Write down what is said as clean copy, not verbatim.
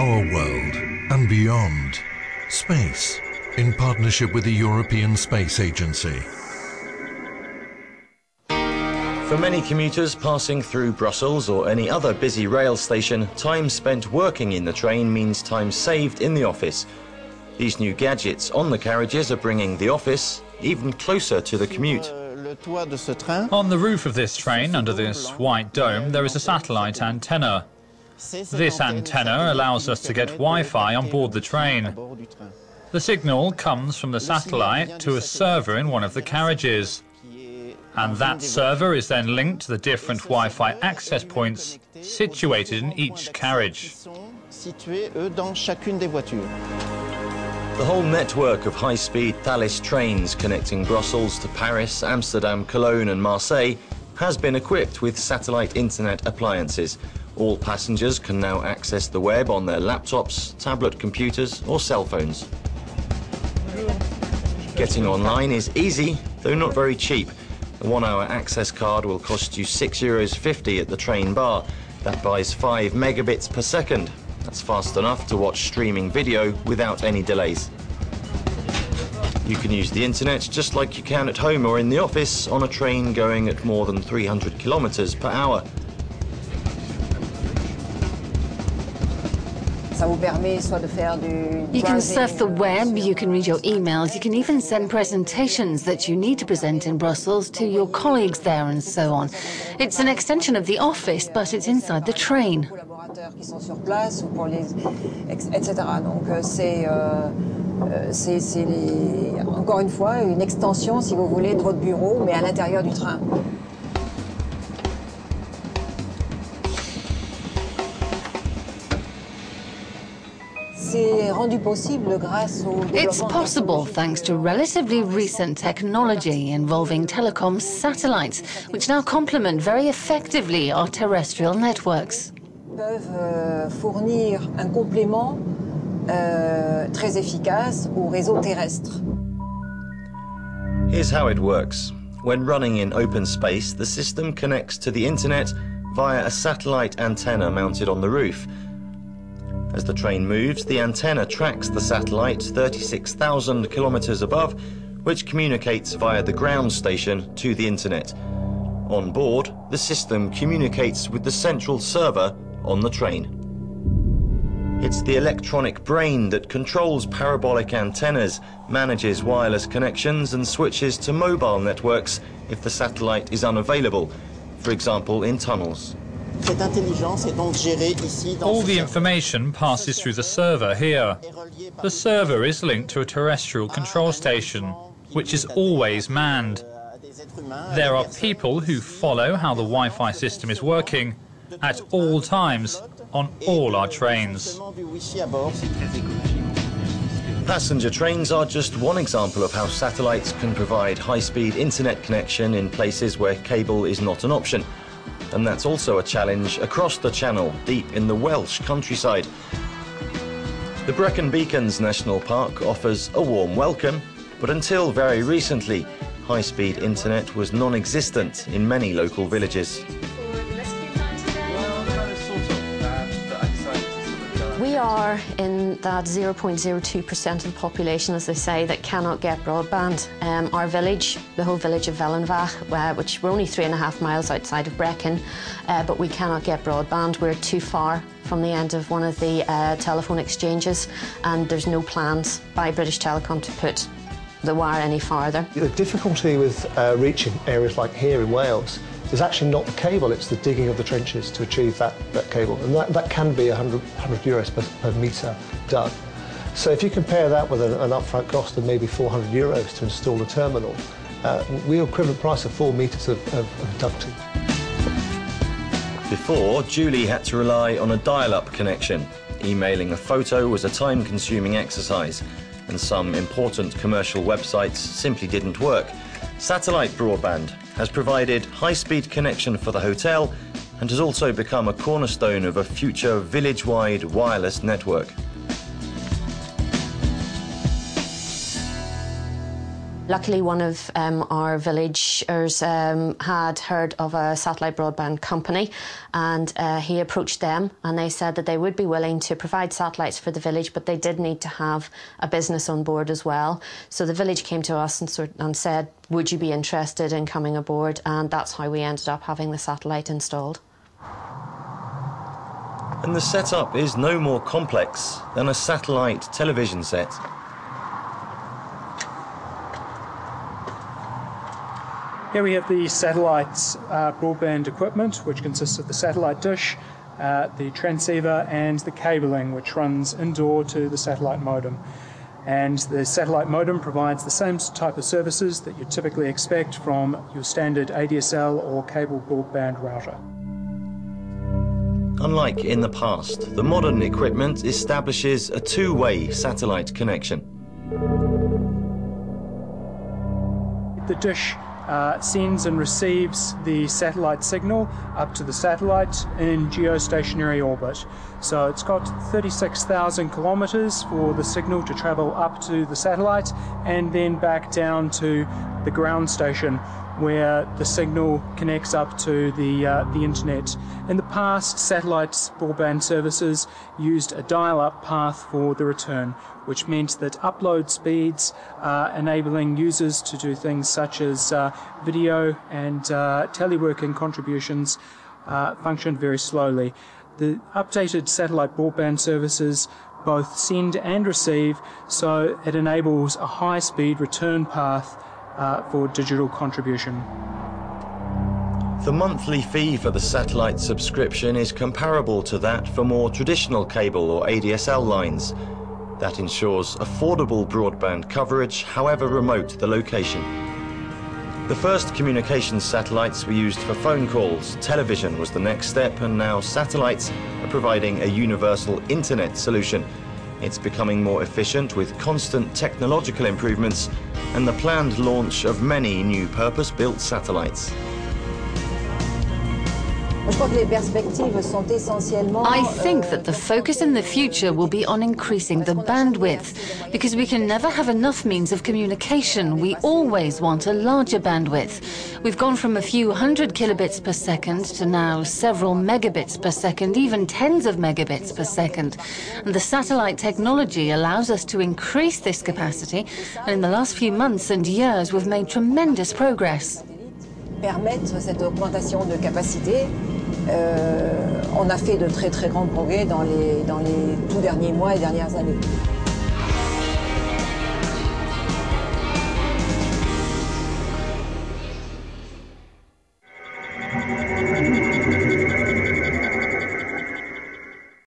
Our world and beyond. Space, in partnership with the European Space Agency. For many commuters passing through Brussels or any other busy rail station, time spent working in the train means time saved in the office. These new gadgets on the carriages are bringing the office even closer to the commute. On the roof of this train, under this white dome, there is a satellite antenna. This antenna allows us to get Wi-Fi on board the train. The signal comes from the satellite to a server in one of the carriages. And that server is then linked to the different Wi-Fi access points situated in each carriage. The whole network of high-speed Thalys trains connecting Brussels to Paris, Amsterdam, Cologne and Marseille has been equipped with satellite internet appliances. All passengers can now access the web on their laptops, tablet computers or cell phones. Getting online is easy, though not very cheap. A 1-hour access card will cost you €6.50 at the train bar. That buys 5 megabits per second. That's fast enough to watch streaming video without any delays. You can use the internet just like you can at home or in the office on a train going at more than 300 kilometers per hour. You can surf the web, you can read your emails, you can even send presentations that you need to present in Brussels to your colleagues there and so on. It's an extension of the office, but it's inside the train. C'est encore une fois une extension, si vous voulez, de votre bureau, mais à l'intérieur du train. It's possible thanks to relatively recent technology involving telecom satellites, which now complement very effectively our terrestrial networks. Peuvent fournir un complément très efficace au réseau terrestre. Here's how it works. When running in open space, the system connects to the internet via a satellite antenna mounted on the roof. As the train moves, the antenna tracks the satellite 36,000 kilometers above, which communicates via the ground station to the internet. On board, the system communicates with the central server on the train. It's the electronic brain that controls parabolic antennas, manages wireless connections and switches to mobile networks if the satellite is unavailable, for example in tunnels. All the information passes through the server here. The server is linked to a terrestrial control station, which is always manned. There are people who follow how the Wi-Fi system is working at all times on all our trains. Passenger trains are just one example of how satellites can provide high-speed internet connection in places where cable is not an option. And that's also a challenge across the Channel, deep in the Welsh countryside. The Brecon Beacons National Park offers a warm welcome, but until very recently, high-speed internet was non-existent in many local villages. We are in that 0.02% of the population, as they say, that cannot get broadband. Our village, the whole village of Vellenvach, which we're only 3.5 miles outside of Brecon, but we cannot get broadband. We're too far from the end of one of the telephone exchanges, and there's no plans by British Telecom to put the wire any farther. The difficulty with reaching areas like here in Wales is actually not the cable, it's the digging of the trenches to achieve that cable. And that can be €100 per metre dug. So if you compare that with an upfront cost of maybe €400 to install a terminal, the equivalent price of 4 metres of ducting. Before, Julie had to rely on a dial-up connection. Emailing a photo was a time-consuming exercise, and some important commercial websites simply didn't work. Satellite broadband has provided high-speed connection for the hotel and has also become a cornerstone of a future village-wide wireless network. Luckily, one of our villagers had heard of a satellite broadband company, and he approached them, and they said that they would be willing to provide satellites for the village, but they did need to have a business on board as well. So the village came to us and said, would you be interested in coming aboard? And that's how we ended up having the satellite installed. And the setup is no more complex than a satellite television set. Here we have the satellite broadband equipment, which consists of the satellite dish, the transceiver and the cabling, which runs indoor to the satellite modem. And the satellite modem provides the same type of services that you typically expect from your standard ADSL or cable broadband router. Unlike in the past, the modern equipment establishes a two-way satellite connection. The dish sends and receives the satellite signal up to the satellite in geostationary orbit. So it's got 36,000 kilometers for the signal to travel up to the satellite and then back down to the ground station, where the signal connects up to the internet. In the past, satellite broadband services used a dial-up path for the return, which meant that upload speeds, enabling users to do things such as video and teleworking contributions, functioned very slowly. The updated satellite broadband services both send and receive, so it enables a high-speed return path for digital contribution. The monthly fee for the satellite subscription is comparable to that for more traditional cable or ADSL lines. That ensures affordable broadband coverage, however remote the location. The first communications satellites were used for phone calls, television was the next step, and now satellites are providing a universal internet solution. It's becoming more efficient with constant technological improvements and the planned launch of many new purpose-built satellites. I think that the focus in the future will be on increasing the bandwidth, because we can never have enough means of communication. We always want a larger bandwidth. We've gone from a few hundred kilobits per second to now several megabits per second, even tens of megabits per second. And the satellite technology allows us to increase this capacity, and in the last few months and years we've made tremendous progress. Permettre cette augmentation de capacité, on a fait de très grands progrès dans les tout derniers mois et dernières années.